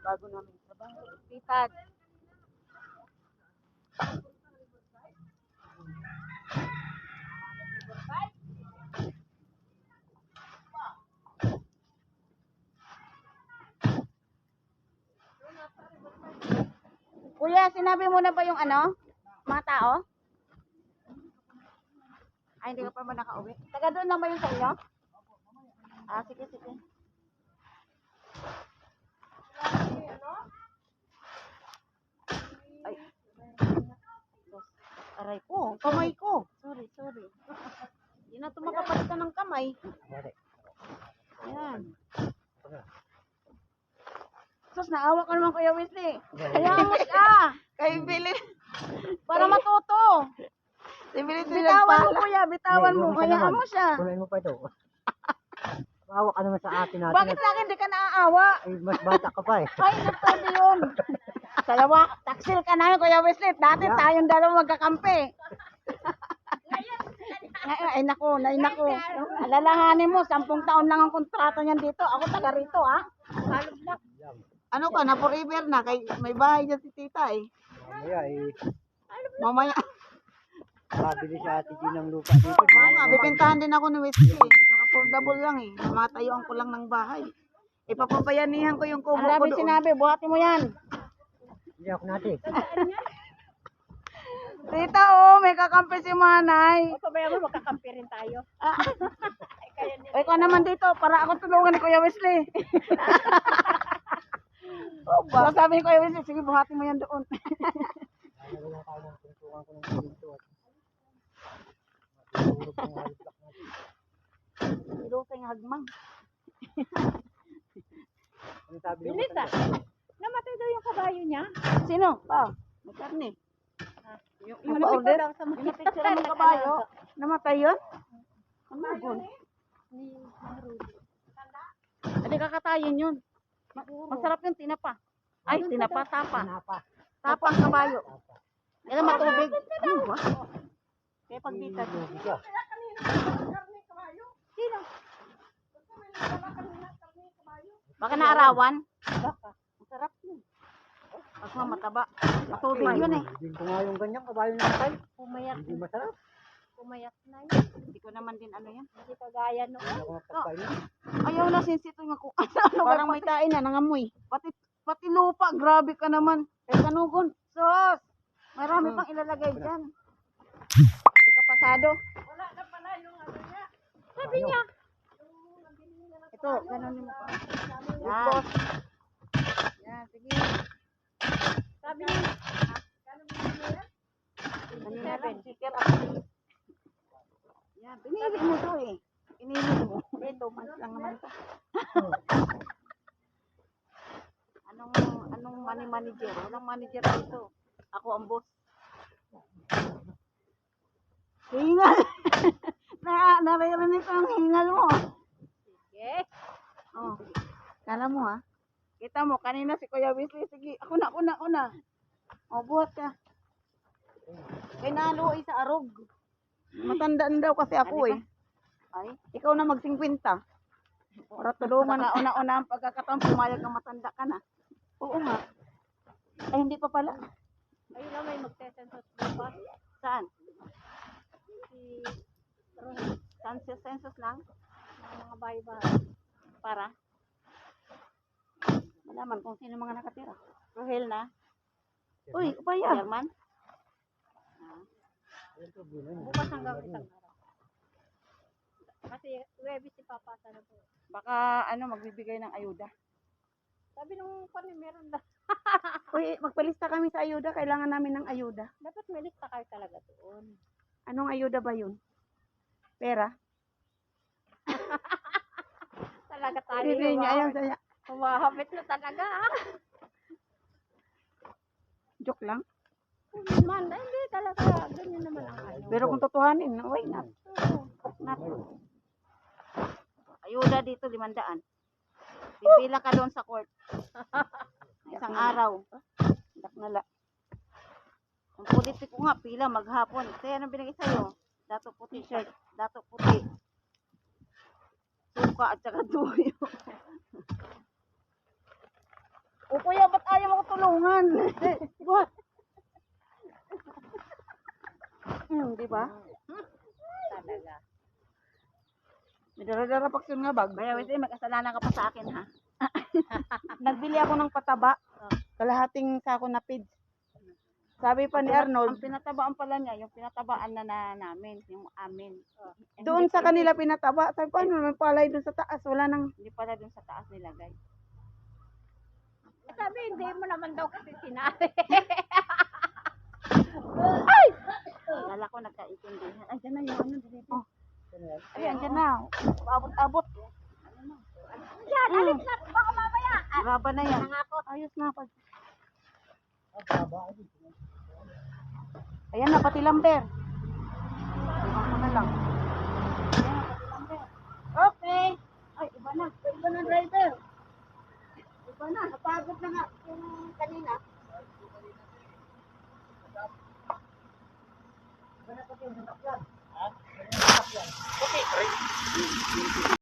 bago namin trabaho. Pitad. Kuya, sinabi mo na ba yung ano? Mga tao? Ay, hindi ka pa ba nakauwi? Taga doon lang ba yung sa inyo? Ah, sige, sige. Ay. Aray ko, kamay ko. Sorry, sorry. Hindi na ito makapalitan ng kamay. Ayan. Sus, naawa ka naman Kuya Wesley. Hayaan mo siya. Kay Bilin. Para matuto. Si Bilin Bitawan mo Kuya, bitawan mo. Hayaan mo siya. Kulay mo pa ito. Maawa ka naman sa atin natin. Bakit sa akin di ka naaawa? Ay, mas bata ka pa eh. Ay, nagpwede yun. Dalawa, taksil ka namin Kuya Wesley. Dati tayong dalawa magkakampi. Ay nako, alalahanin mo, 10 taon lang ang kontrata niyan dito. Ako taga rito, ha? Ano ka na, forever na. Kay, may bahay dyan si tita eh. Mamaya eh. Mamaya. Pabili si Ate G ng lupa dito. Oo nga, bibentahan din ako ni Wesley. Yung affordable lang eh. Matayuan ko lang ng bahay. Ipapabayanihan ko yung kubo Ang ko dami doon. sinabi, buhatin mo yan. Hindi ako natin. Tita, oh, may kakampi si Manay. Pabayaan mo, magkakampi rin tayo. O, ikaw naman dito, para ako tulungan ni Kuya Wesley. Oh, ba? Sabi ni Kuya Wesley, sige, buhatin mo yan doon. Wala tayo ng pintukan ko ng dito. Matulog ng haliplak natin. Ilutay ng hagmang. Ano sabi mo? Bilis ah. Namatay daw yung kabayo niya. Sino? Pa, may karne. Yung Ano pa-order? daw sa mga Yung picture ng kabayo. Namatay yun? Ano yun? Hindi kakatayin yun. Masarap yung tinapa. Ay, tinapa, tapa. Tapa ang kabayo. Yan matubig. Ano ba? Kaya pag dito. Sino? Baka naarawan? Masarap yun. Pag mataba. Matubig yun eh. Hindi ko nga yung ganyan kabayo na matay. Pumayat, Hindi masarap. pumayat na yun. Hindi ko naman din ano yan. Hindi kagaya noon. Hindi ako mapagpain. Ayaw na sinsito nga kung ano. Parang may tain na, nangamoy. Pati lupa, grabe ka naman. Kay kanugon. Sos! Marami pang ilalagay dyan. Hindi ka pasado. Wala na pala yung ano niya. Sabi niya. Ito, ganun yung mukha. Yan. Yan, sige. Sabi niya, Ano na lang, chicken up. Yan, pinili mo to eh. Pinili mo. Ito, mas lang naman to. Anong manager? Walang manager dito. Ako ang boss. Hingal! Naririnig ko ang hingal mo. yes. Oh, kala mo ha? Kita mo, kanina si Kuya Wesley, sige, ako na. O, buhat ka. Kay naluoy sa arog. Matandaan daw kasi ako eh. Ay, ikaw na mag-50. Para tulungan na una-una ang pagkakataon, pumayag kang matanda ka na. Oo nga. Ay, hindi pa pala. Ayun na may magsesensos bukas. Saan? Si Rohit. Census lang? Ng mga bahay-bahay. Para? Malaman kung sino mga nakatira. Rohel na. Uy, upaya. German? Bukas hanggang isang araw. Kasi Webis si Papa sana po. Baka magbibigay ng ayuda. Sabi nung panin meron na. Uy, magpalista kami sa ayuda. Kailangan namin ng ayuda. Dapat may lista kayo talaga doon. Anong ayuda ba yun? Pera? Talaga tayo. Hindi niya ayaw saya. Humahapit na talaga. Joke lang. Man, hindi talaga. Ganyan naman ang ano. Pero kung totohanin, why not? Not. Ayuda dito, 500. Pipila ka doon sa court. Isang araw. Daknala. Ang politiko nga, pila maghapon. Kaya anong binigay sa'yo? Dato puti shirt. Dato puti. Suka at saka tuyo. O kuya, ba't ayaw mo ko tulungan? Buhat. Di ba? Talaga. May dara-dara paksyon nga bag. Kaya Wesley, magkasalanan ka pa sa akin ha. Nagbili ako ng pataba. Kalahating sako na pids. Sabi pa ni Arnold, Ang pinatabaan pala niya, yung pinatabaan na namin, yung amin. doon sa kanila pinataba. Sabi pa, ano naman palay doon sa taas. Wala nang... Hindi pala dun sa taas nilagay. Sabi, hindi mo naman daw kasi sinari. Ay! Kala ko nagkaintindihan. Ay, dyan na yung ano, dito. Ayan, dyan na. Abot-abot. Yan, alis na. Baka mamaya. Raba na yan. Ayos na. Ayan na, pati lamber. Iwan ko na lang. Ayan na, pati lamber. Okay. Ay, iba na. Iba na, driver. Iba na. Napagod na nga yung kanina. Iba na pati yung sasakyan. Ha? Okay.